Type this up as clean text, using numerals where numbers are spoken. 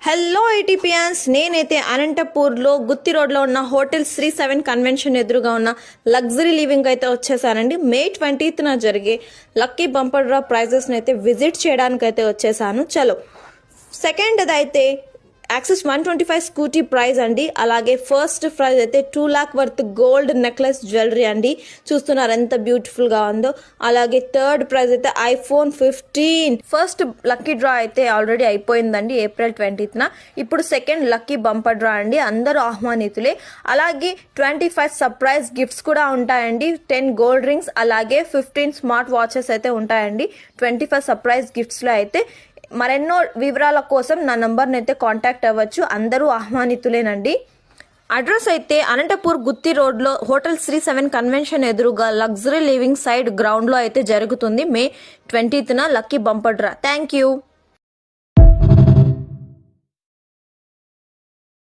Hello ఏటీపీఎన్స్, నేనైతే అనంతపూర్లో గుత్తి రోడ్లో ఉన్న హోటల్ శ్రీ 7 కన్వెన్షన్ ఎదురుగా ఉన్న లగ్జరీ లివింగ్ అయితే వచ్చేసానండి. మే 20th జరిగే లక్కీ బంపర్ డ్రా ప్రైజెస్ని అయితే విజిట్ చేయడానికి అయితే వచ్చేసాను. చలో, సెకండ్ అయితే యాక్సిస్ 125 స్కూటీ ప్రైజ్ అండి. అలాగే ఫస్ట్ ప్రైజ్ అయితే 2 lakh worth gold necklace jewellery అండి. చూస్తున్నారు ఎంత బ్యూటిఫుల్గా ఉందో. అలాగే థర్డ్ ప్రైజ్ అయితే iPhone 15. ఫస్ట్ లక్కీ డ్రా అయితే ఆల్రెడీ అయిపోయిందండి April 20th. ఇప్పుడు సెకండ్ లక్కీ బంపర్ డ్రా అండి. అందరూ ఆహ్వానితులే. అలాగే 25 సర్ప్రైజ్ గిఫ్ట్స్ కూడా ఉంటాయండి. 10 గోల్డ్ రింగ్స్ అలాగే 15 స్మార్ట్ వాచెస్ అయితే ఉంటాయండి. 25 సర్ప్రైజ్ గిఫ్ట్స్లో అయితే మరెన్నో వివరాల కోసం నా నంబర్ని అయితే కాంటాక్ట్ అవ్వచ్చు. అందరూ ఆహ్వానితులేనండి. అడ్రస్ అయితే అనంతపూర్ గుత్తి రోడ్లో హోటల్ శ్రీ 7 కన్వెన్షన్ ఎదురుగా లగ్జరీ లివింగ్ సైడ్ గ్రౌండ్లో అయితే జరుగుతుంది. మే 20th lucky bumper draw. Thank you.